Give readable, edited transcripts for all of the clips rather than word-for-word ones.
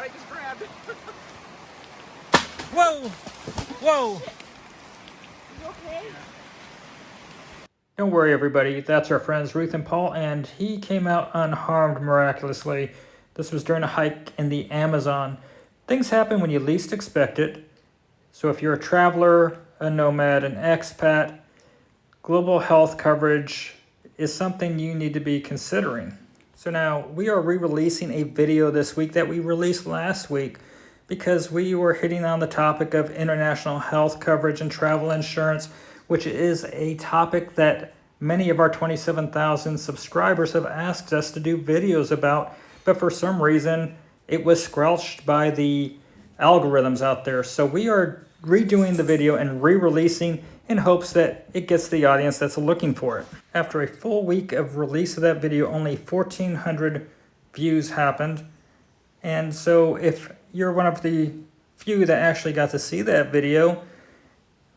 I just grabbed. Whoa! Whoa! You okay? Don't worry, everybody. That's our friends Ruth and Paul, and he came out unharmed miraculously. This was during a hike in the Amazon. Things happen when you least expect it. So if you're a traveler, a nomad, an expat, global health coverage is something you need to be considering. So now we are re-releasing a video this week that we released last week because we were hitting on the topic of international health coverage and travel insurance, which is a topic that many of our 27,000 subscribers have asked us to do videos about, but for some reason it was squelched by the algorithms out there. So we are redoing the video and re-releasing in hopes that it gets the audience that's looking for it. After a full week of release of that video, only 1,400 views happened. And so if you're one of the few that actually got to see that video,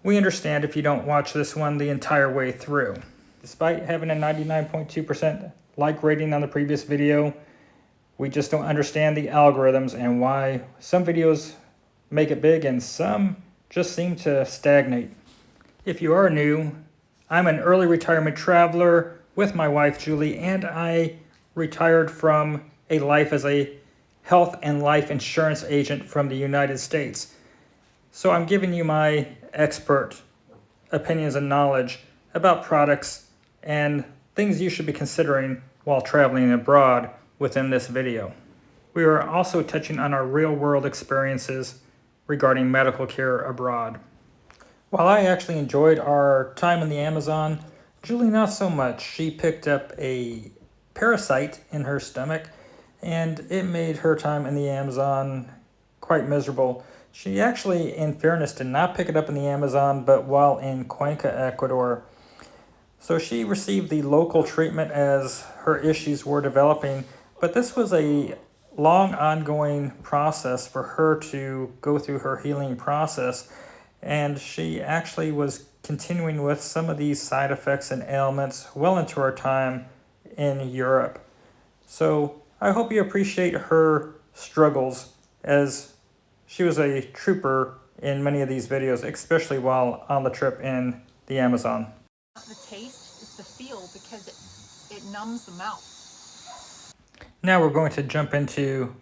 we understand if you don't watch this one the entire way through. Despite having a 99.2% like rating on the previous video, we just don't understand the algorithms and why some videos make it big and some just seem to stagnate. If you are new, I'm an early retirement traveler with my wife Julie, and I retired from a life as a health and life insurance agent from the United States. So I'm giving you my expert opinions and knowledge about products and things you should be considering while traveling abroad within this video. We are also touching on our real-world experiences regarding medical care abroad. While I actually enjoyed our time in the Amazon, Julie not so much. She picked up a parasite in her stomach and it made her time in the Amazon quite miserable. She actually, in fairness, did not pick it up in the Amazon, but while in Cuenca, Ecuador. So she received the local treatment as her issues were developing, but this was a long ongoing process for her to go through her healing process. And she actually was continuing with some of these side effects and ailments well into her time in Europe. So I hope you appreciate her struggles, as she was a trooper in many of these videos, especially while on the trip in the Amazon. The taste, it's the feel, because it numbs the mouth. Now we're going to jump into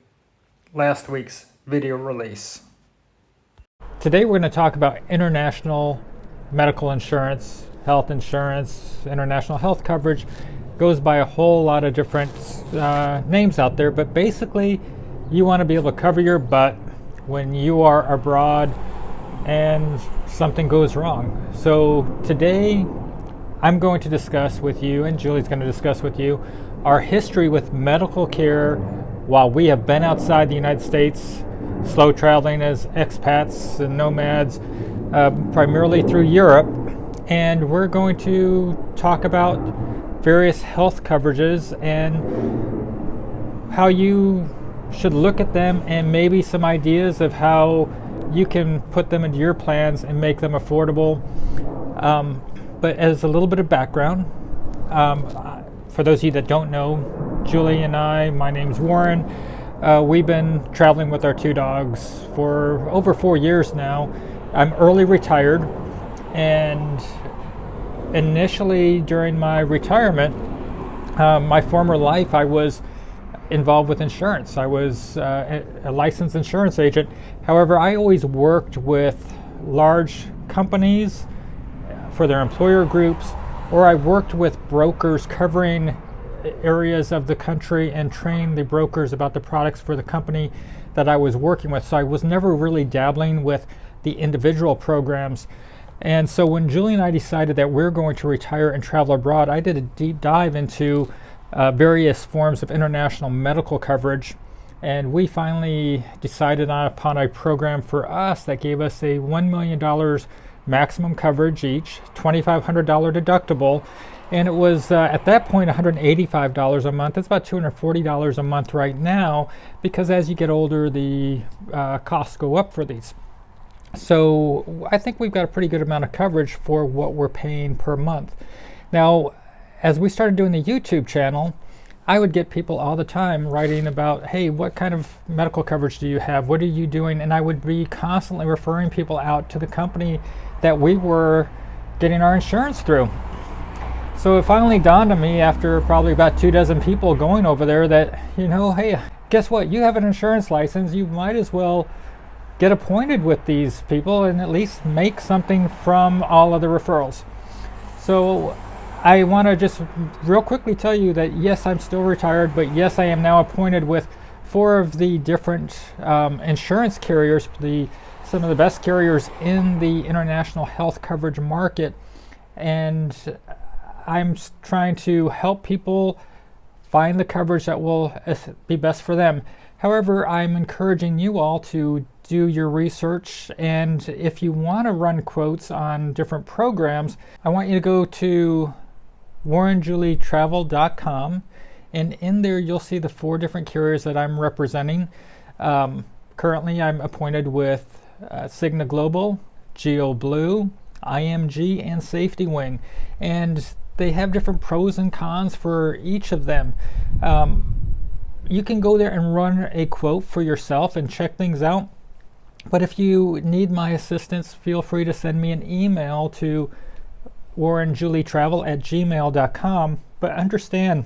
last week's video release. Today we're going to talk about international medical insurance, health insurance, international health coverage. Goes by a whole lot of different names out there, but basically you want to be able to cover your butt when you are abroad and something goes wrong. So today I'm going to discuss with you, and Julie's going to discuss with you, our history with medical care while we have been outside the United States, slow traveling as expats and nomads, primarily through Europe. And we're going to talk about various health coverages and how you should look at them, and maybe some ideas of how you can put them into your plans and make them affordable. But as a little bit of background, for those of you that don't know, Julie and I, my name's Warren, we've been traveling with our two dogs for over 4 years now. I'm early retired, and initially during my retirement, my former life, I was involved with insurance. I was a licensed insurance agent. However, I always worked with large companies for their employer groups, or I worked with brokers covering areas of the country and trained the brokers about the products for the company that I was working with. So I was never really dabbling with the individual programs. And so when Julie and I decided that we're going to retire and travel abroad, I did a deep dive into various forms of international medical coverage. And we finally decided upon a program for us that gave us a $1 million maximum coverage each, $2,500 deductible. And it was at that point $185 a month. It's about $240 a month right now, because as you get older, the costs go up for these. So I think we've got a pretty good amount of coverage for what we're paying per month. Now, as we started doing the YouTube channel, I would get people all the time writing about, hey, what kind of medical coverage do you have? What are you doing? And I would be constantly referring people out to the company that we were getting our insurance through. So it finally dawned on me after probably about 24 people going over there that, hey, guess what? You have an insurance license. You might as well get appointed with these people and at least make something from all of the referrals. So I want to just real quickly tell you that yes, I'm still retired, but yes, I am now appointed with 4 of the different insurance carriers, some of the best carriers in the international health coverage market. And I'm trying to help people find the coverage that will be best for them. However, I'm encouraging you all to do your research, and if you want to run quotes on different programs, I want you to go to warrenjulietravel.com, and in there you'll see the 4 different carriers that I'm representing. Currently I'm appointed with Cigna Global, Geo Blue, IMG, and Safety Wing, and they have different pros and cons for each of them. You can go there and run a quote for yourself and check things out. But if you need my assistance, feel free to send me an email to warrenjulietravel@gmail.com. But understand,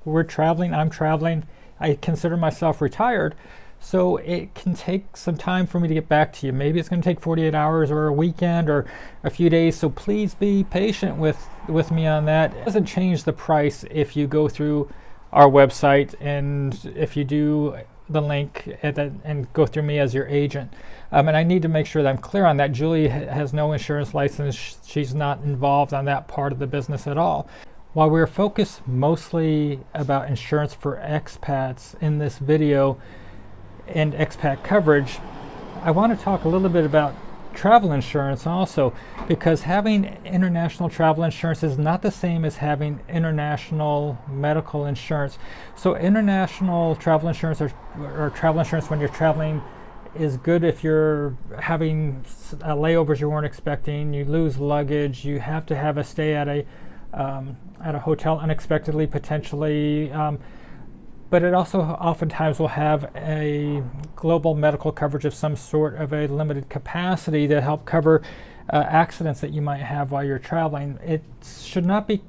we're traveling, I'm traveling, I consider myself retired, so it can take some time for me to get back to you. Maybe it's going to take 48 hours or a weekend or a few days, so please be patient with me on that. It doesn't change the price if you go through our website and if you do the link and go through me as your agent. And I need to make sure that I'm clear on that. Julie has no insurance license. She's not involved on that part of the business at all. While we're focused mostly about insurance for expats in this video and expat coverage, I want to talk a little bit about travel insurance also, because having international travel insurance is not the same as having international medical insurance. So international travel insurance or travel insurance when you're traveling is good if you're having layovers you weren't expecting, you lose luggage, you have to have a stay at a hotel unexpectedly potentially, but it also oftentimes will have a global medical coverage of some sort of a limited capacity to help cover accidents that you might have while you're traveling. It should not be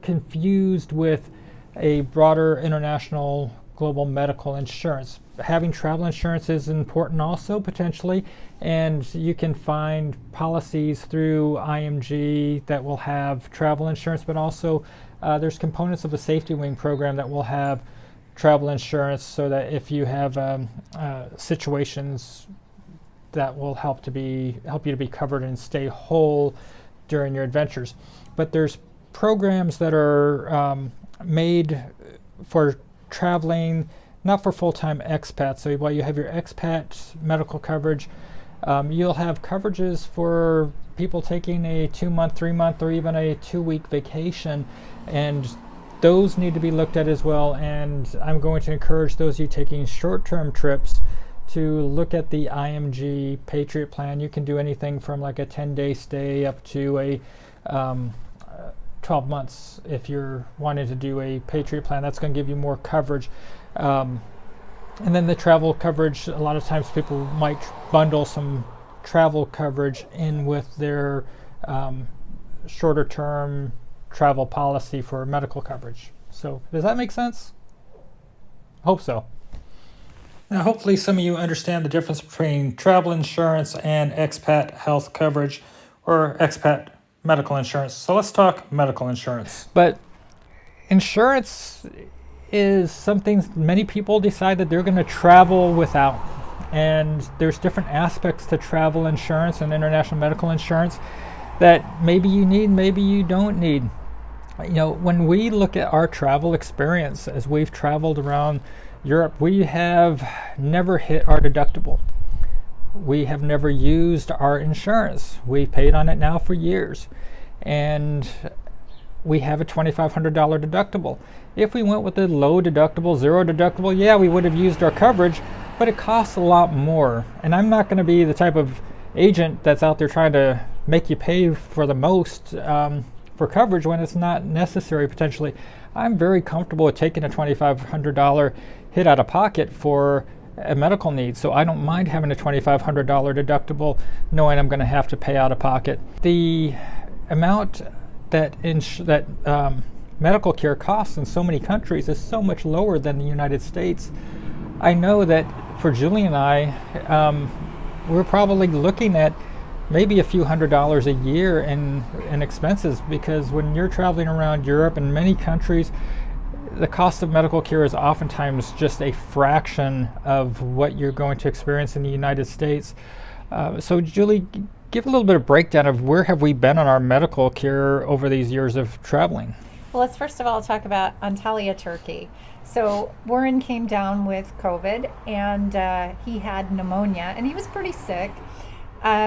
confused with a broader international global medical insurance. Having travel insurance is important also potentially, and you can find policies through IMG that will have travel insurance, but also there's components of the Safety Wing program that will have travel insurance, so that if you have situations that will help you to be covered and stay whole during your adventures. But there's programs that are made for traveling, not for full-time expats. So while you have your expat medical coverage, you'll have coverages for people taking a 2-month, 3-month, or even a 2-week vacation, and those need to be looked at as well. And I'm going to encourage those of you taking short-term trips to look at the IMG Patriot Plan. You can do anything from like a 10-day stay up to a 12 months if you're wanting to do a Patriot Plan. That's going to give you more coverage. And then the travel coverage, a lot of times people might bundle some travel coverage in with their shorter term travel policy for medical coverage. So does that make sense? Hope so. Now hopefully some of you understand the difference between travel insurance and expat health coverage or expat medical insurance. So let's talk medical insurance. But insurance is something many people decide that they're going to travel without. And there's different aspects to travel insurance and international medical insurance that maybe you need, maybe you don't need. You know, when we look at our travel experience as we've traveled around Europe, we have never hit our deductible. We have never used our insurance. We paid on it now for years. And we have a $2,500 deductible. If we went with a low deductible, zero deductible, yeah, we would have used our coverage, but it costs a lot more. And I'm not going to be the type of agent that's out there trying to make you pay for the most for coverage when it's not necessary potentially. I'm very comfortable with taking a $2,500 hit out of pocket for a medical need. So I don't mind having a $2,500 deductible, knowing I'm going to have to pay out of pocket. The amount that medical care costs in so many countries is so much lower than the United States. I know that for Julie and I, we're probably looking at maybe a few $100s a year in expenses, because when you're traveling around Europe and many countries, the cost of medical care is oftentimes just a fraction of what you're going to experience in the United States. So Julie, give a little bit of breakdown of where have we been on our medical care over these years of traveling. Well, let's first of all talk about Antalya, Turkey. So Warren came down with COVID, and he had pneumonia, and he was pretty sick.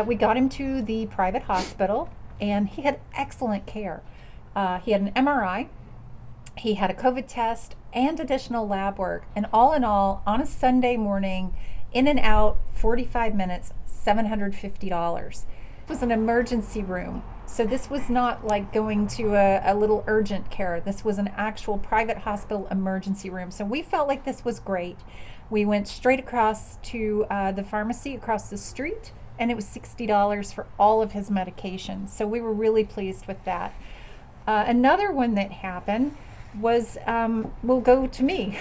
We got him to the private hospital, and he had excellent care. He had an MRI, he had a COVID test, and additional lab work. And all in all, on a Sunday morning, in and out, 45 minutes, $750. It was an emergency room. So this was not like going to a little urgent care. This was an actual private hospital emergency room. So we felt like this was great. We went straight across to the pharmacy across the street, and it was $60 for all of his medications. So we were really pleased with that. Another one that happened was, we'll go to me.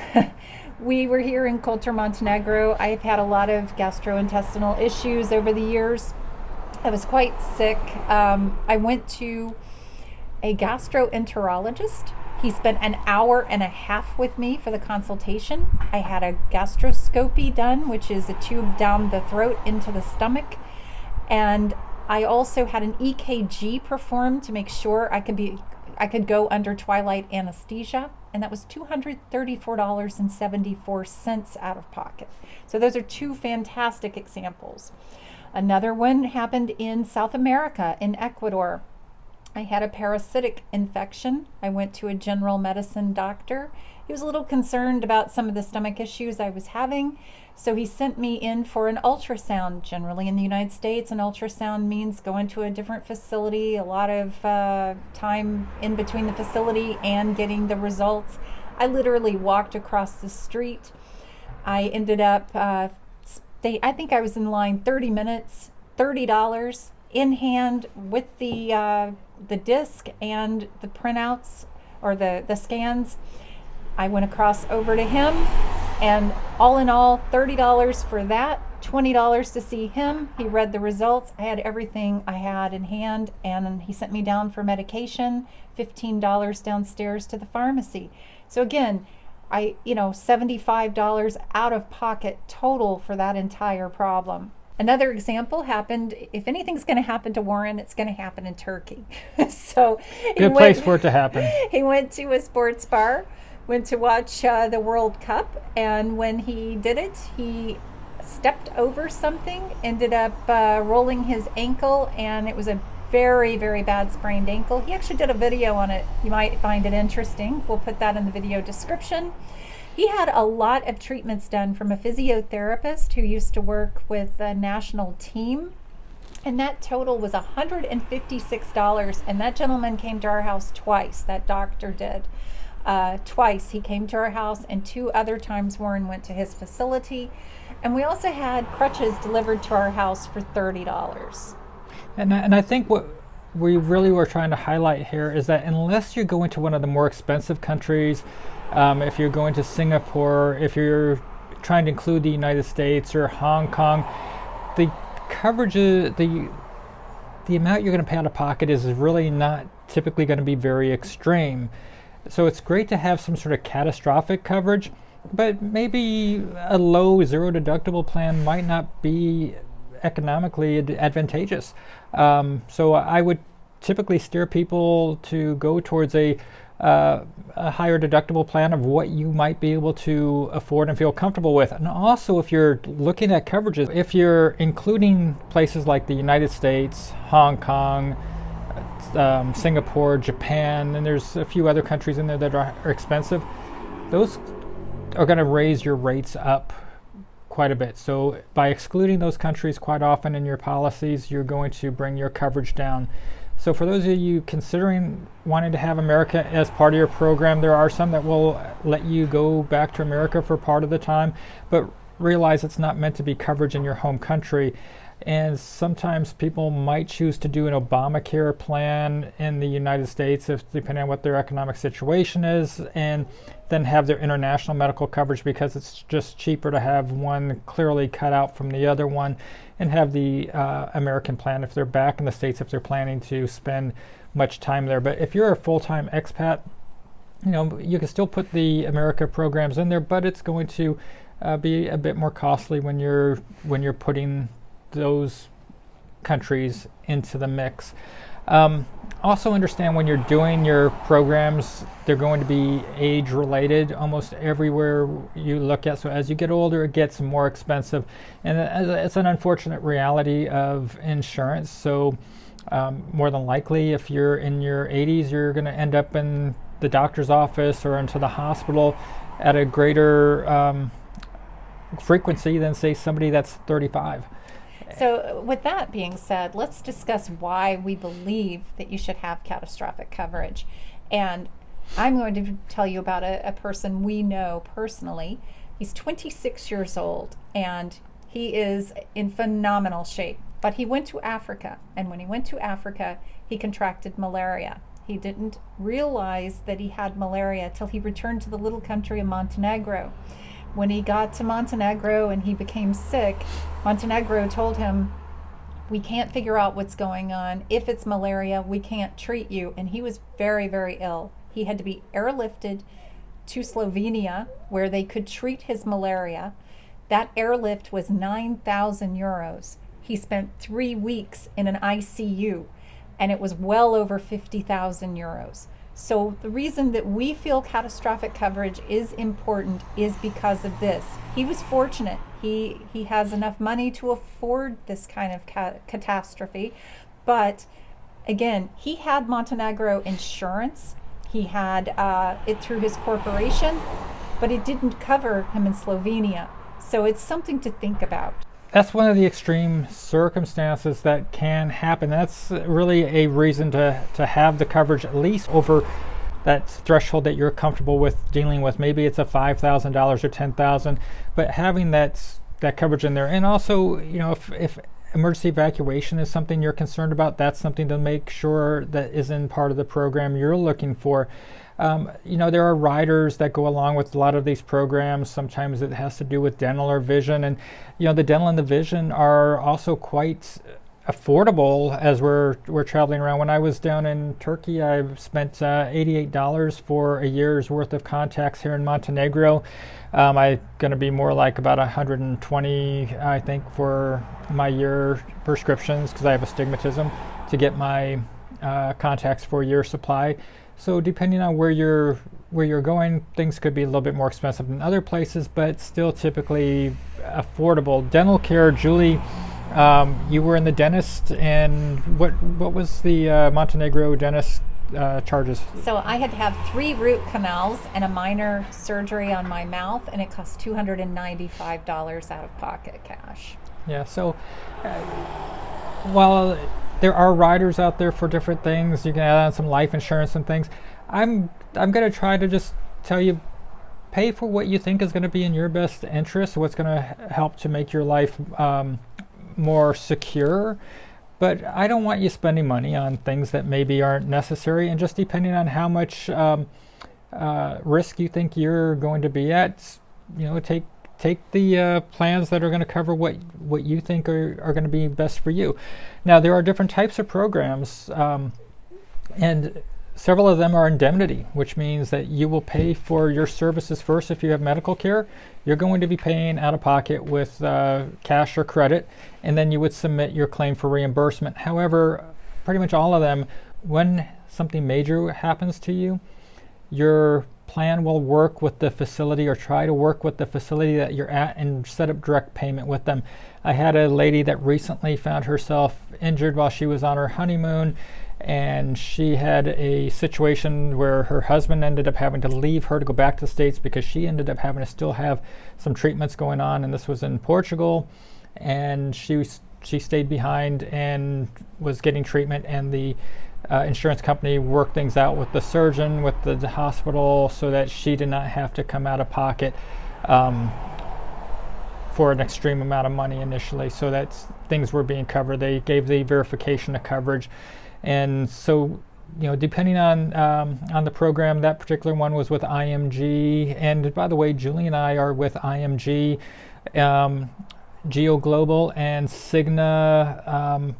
We were here in Kotor, Montenegro. I've had a lot of gastrointestinal issues over the years. I was quite sick. I went to a gastroenterologist. He spent an hour and a half with me for the consultation. I had a gastroscopy done, which is a tube down the throat into the stomach. And I also had an EKG performed to make sure I could go under twilight anesthesia. And that was $234.74 out of pocket. So those are two fantastic examples. Another one happened in South America, in Ecuador. I had a parasitic infection. I went to a general medicine doctor. He was a little concerned about some of the stomach issues I was having, so he sent me in for an ultrasound. Generally in the United States, an ultrasound means going to a different facility, a lot of time in between the facility and getting the results. I literally walked across the street. I ended up I think I was in line 30 minutes, $30 in hand with the disc and the printouts or the scans. I went across over to him, and all in all, $30 for that, $20 to see him. He read the results. I had everything I had in hand, and he sent me down for medication, $15 downstairs to the pharmacy. So again, $75 out of pocket total for that entire problem. Another example happened, if anything's going to happen to Warren, it's going to happen in Turkey. So good place for it to happen. He went to a sports bar, went to watch the World Cup, and when he did it, he stepped over something, ended up rolling his ankle, and it was a very, very bad sprained ankle. He actually did a video on it. You might find it interesting. We'll put that in the video description. He had a lot of treatments done from a physiotherapist who used to work with a national team, and that total was $156. And that gentleman came to our house twice. That doctor did. Twice he came to our house, and 2 other times Warren went to his facility. And we also had crutches delivered to our house for $30. And I think what we really were trying to highlight here is that unless you're going to one of the more expensive countries, if you're going to Singapore, if you're trying to include the United States or Hong Kong, the coverage, the amount you're going to pay out of pocket is really not typically going to be very extreme. So it's great to have some sort of catastrophic coverage, but maybe a low zero deductible plan might not be economically advantageous. So I would typically steer people to go towards a higher deductible plan of what you might be able to afford and feel comfortable with. And also, if you're looking at coverages, if you're including places like the United States, Hong Kong, Singapore, Japan, and there's a few other countries in there that are expensive, those are going to raise your rates up quite a bit. So by excluding those countries quite often in your policies, you're going to bring your coverage down So for those of you considering wanting to have America as part of your program, there are some that will let you go back to America for part of the time, but realize it's not meant to be coverage in your home country. And sometimes people might choose to do an Obamacare plan in the United States, if depending on what their economic situation is, and then have their international medical coverage because it's just cheaper to have one clearly cut out from the other one, and have the American plan if they're back in the States, if they're planning to spend much time there. But if you're a full-time expat, you can still put the America programs in there, but it's going to be a bit more costly when you're putting those countries into the mix. Also understand when you're doing your programs, they're going to be age related almost everywhere you look at. So as you get older, it gets more expensive, and it's an unfortunate reality of insurance. So more than likely, if you're in your 80s, you're going to end up in the doctor's office or into the hospital at a greater frequency than, say, somebody that's 35. So with that being said, let's discuss why we believe that you should have catastrophic coverage. And I'm going to tell you about a person we know personally. He's 26 years old and he is in phenomenal shape. But he went to Africa, and when he went to Africa, he contracted malaria. He didn't realize that he had malaria till he returned to the little country of Montenegro. When he got to Montenegro and he became sick, Montenegro told him, we can't figure out what's going on. If it's malaria, we can't treat you. And he was very, very ill. He had to be airlifted to Slovenia where they could treat his malaria. That airlift was 9,000 euros. He spent 3 weeks in an ICU, and it was well over 50,000 euros. So the reason that we feel catastrophic coverage is important is because of this. He was fortunate. He has enough money to afford this kind of catastrophe. But again, he had Montenegro insurance. He had it through his corporation, but it didn't cover him in Slovenia. So it's something to think about. That's one of the extreme circumstances that can happen. That's really a reason to have the coverage at least over that threshold that you're comfortable with dealing with. Maybe it's a $5,000 or $10,000, but having that coverage in there. And also, if emergency evacuation is something you're concerned about, that's something to make sure that is in part of the program you're looking for. There are riders that go along with a lot of these programs. Sometimes it has to do with dental or vision, and the dental and the vision are also quite affordable as we're traveling around. When I was down in Turkey, I spent $88 for a year's worth of contacts here in Montenegro. I'm going to be more like about $120, I think, for my year prescriptions because I have astigmatism to get my contacts for a year supply. So depending on where you're going, things could be a little bit more expensive than other places, but still typically affordable. Dental care, Julie, you were in the dentist, and what was the Montenegro dentist charges? So I had to have 3 root canals and a minor surgery on my mouth, and it cost $295 out of pocket cash. Yeah, so while there are riders out there for different things, you can add on some life insurance and things. I'm going to try to just tell you, pay for what you think is going to be in your best interest, what's going to help to make your life more secure. But I don't want you spending money on things that maybe aren't necessary, and just depending on how much risk you think you're going to be at, take the plans that are going to cover what you think are going to be best for you. Now, there are different types of programs, and several of them are indemnity, which means that you will pay for your services first. If you have medical care, you're going to be paying out of pocket with cash or credit, and then you would submit your claim for reimbursement. However, pretty much all of them, when something major happens to you, your plan will work with the facility or try to work with the facility that you're at and set up direct payment with them. I had a lady that recently found herself injured while she was on her honeymoon, and she had a situation where her husband ended up having to leave her to go back to the States because she ended up having to still have some treatments going on, and this was in Portugal, and she stayed behind and was getting treatment, and the insurance company worked things out with the surgeon, with the hospital, so that she did not have to come out of pocket for an extreme amount of money initially, so that things were being covered. They gave the verification of coverage. And so, depending on the program, that particular one was with IMG. And by the way, Julie and I are with IMG, Global, and Cigna.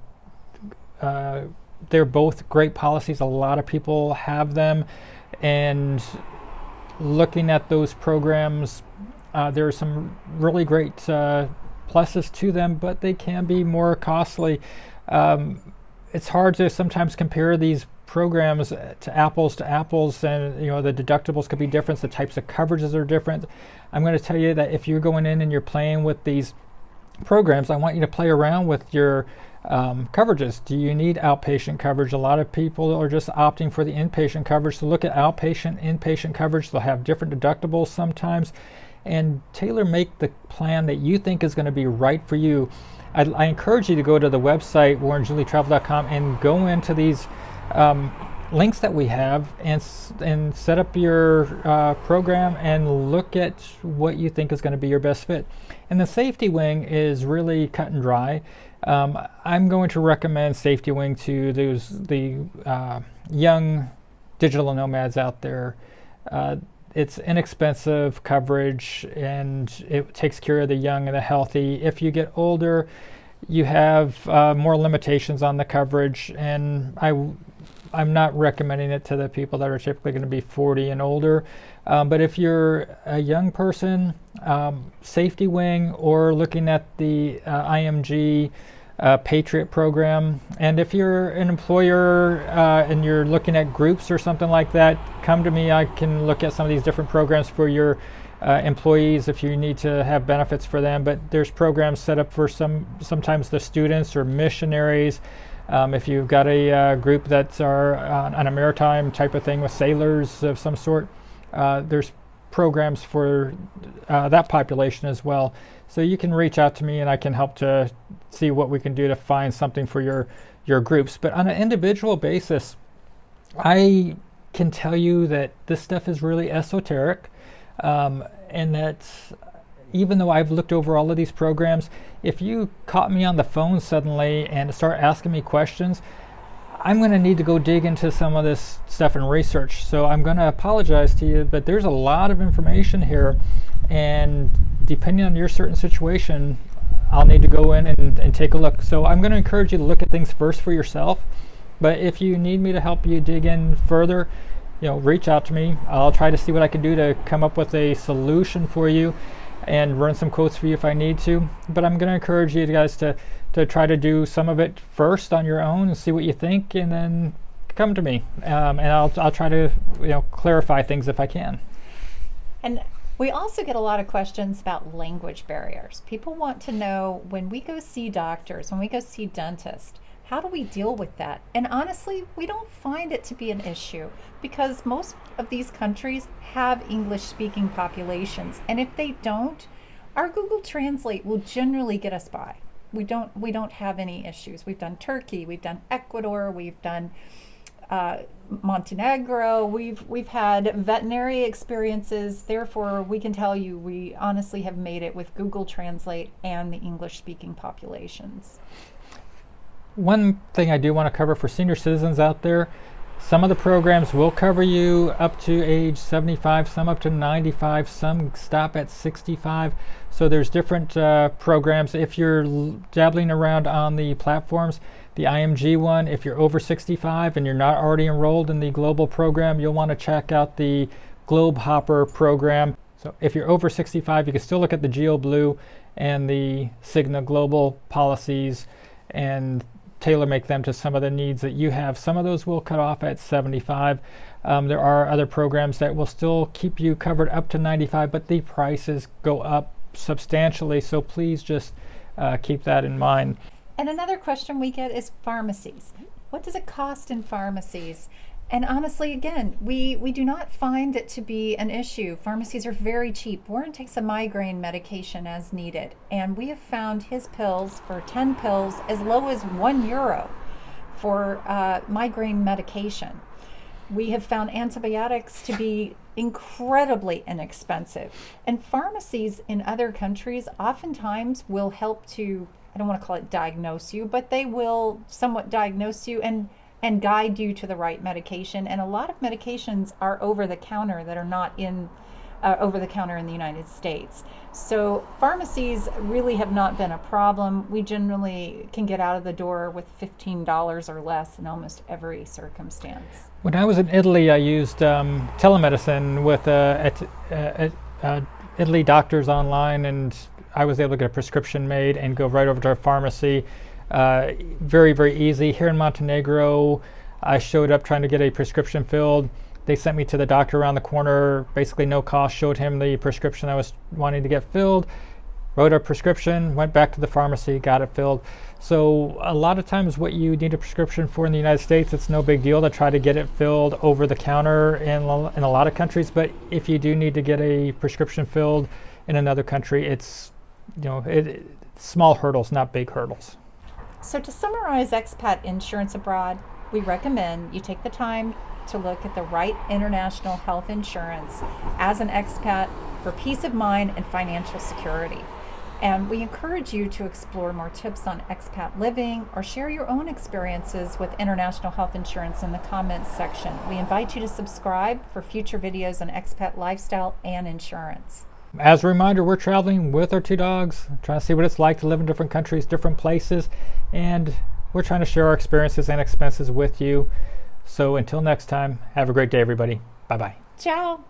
They're both great policies. A lot of people have them. And looking at those programs, there are some really great pluses to them, but they can be more costly. It's hard to sometimes compare these programs to apples, and the deductibles could be different, the types of coverages are different. I'm going to tell you that if you're going in and you're playing with these programs, I want you to play around with your coverages. Do you need outpatient coverage? A lot of people are just opting for the inpatient coverage. So look at outpatient, inpatient coverage. They'll have different deductibles sometimes, and tailor make the plan that you think is going to be right for you. I encourage you to go to the website warrenjulietravel.com and go into these links that we have and set up your program and look at what you think is going to be your best fit. And the safety wing is really cut and dry. I'm going to recommend Safety Wing to the young digital nomads out there. It's inexpensive coverage, and it takes care of the young and the healthy. If you get older, you have more limitations on the coverage, and I'm not recommending it to the people that are typically going to be 40 and older. But if you're a young person, Safety Wing, or looking at the IMG Patriot program. And if you're an employer and you're looking at groups or something like that, come to me. I can look at some of these different programs for your employees if you need to have benefits for them. But there's programs set up for sometimes the students or missionaries. If you've got a group that's on a maritime type of thing with sailors of some sort, there's programs for that population as well. So you can reach out to me and I can help to see what we can do to find something for your groups. But on an individual basis, I can tell you that this stuff is really esoteric, and that even though I've looked over all of these programs, if you caught me on the phone suddenly and start asking me questions, I'm going to need to go dig into some of this stuff and research. So I'm going to apologize to you, but there's a lot of information here, and depending on your certain situation, I'll need to go in and take a look. So I'm going to encourage you to look at things first for yourself, but if you need me to help you dig in further, reach out to me. I'll try to see what I can do to come up with a solution for you and run some quotes for you if I need to. But I'm going to encourage you guys to try to do some of it first on your own and see what you think, and then come to me, and I'll try to clarify things if I can. And we also get a lot of questions about language barriers. People want to know, when we go see doctors, when we go see dentists, how do we deal with that? And honestly, we don't find it to be an issue, because most of these countries have English-speaking populations. And if they don't, our Google Translate will generally get us by. We don't have any issues. We've done Turkey, we've done Ecuador, we've done Montenegro, we've had veterinary experiences. Therefore, we can tell you we honestly have made it with Google Translate and the English-speaking populations. One thing I do want to cover for senior citizens out there, some of the programs will cover you up to age 75, some up to 95, some stop at 65. So there's different programs. If you're dabbling around on the platforms, the IMG one, if you're over 65 and you're not already enrolled in the global program, you'll want to check out the Globe Hopper program. So if you're over 65, you can still look at the Geo Blue and the Cigna Global policies and tailor make them to some of the needs that you have. Some of those will cut off at 75. There are other programs that will still keep you covered up to 95, but the prices go up substantially. So please just keep that in mind. And another question we get is pharmacies. What does it cost in pharmacies? And honestly, again, we do not find it to be an issue. Pharmacies are very cheap. Warren takes a migraine medication as needed, and we have found his pills for 10 pills as low as €1 for migraine medication. We have found antibiotics to be incredibly inexpensive. And pharmacies in other countries oftentimes will help to, I don't want to call it diagnose you, but they will somewhat diagnose you and guide you to the right medication. And a lot of medications are over the counter that are not in over the counter in the United States. So pharmacies really have not been a problem. We generally can get out of the door with $15 or less in almost every circumstance. When I was in Italy, I used telemedicine with Italy doctors online, and I was able to get a prescription made and go right over to our pharmacy. Very, very easy. Here in Montenegro, I showed up trying to get a prescription filled. They sent me to the doctor around the corner, basically no cost, showed him the prescription I was wanting to get filled, wrote a prescription, went back to the pharmacy, got it filled. So a lot of times what you need a prescription for in the United States, it's no big deal to try to get it filled over the counter in a lot of countries. But if you do need to get a prescription filled in another country, it's small hurdles, not big hurdles. So to summarize expat insurance abroad, we recommend you take the time to look at the right international health insurance as an expat for peace of mind and financial security. And we encourage you to explore more tips on expat living or share your own experiences with international health insurance in the comments section. We invite you to subscribe for future videos on expat lifestyle and insurance. As a reminder, we're traveling with our 2 dogs, trying to see what it's like to live in different countries, different places, and we're trying to share our experiences and expenses with you. So until next time, have a great day, everybody. Bye-bye. Ciao.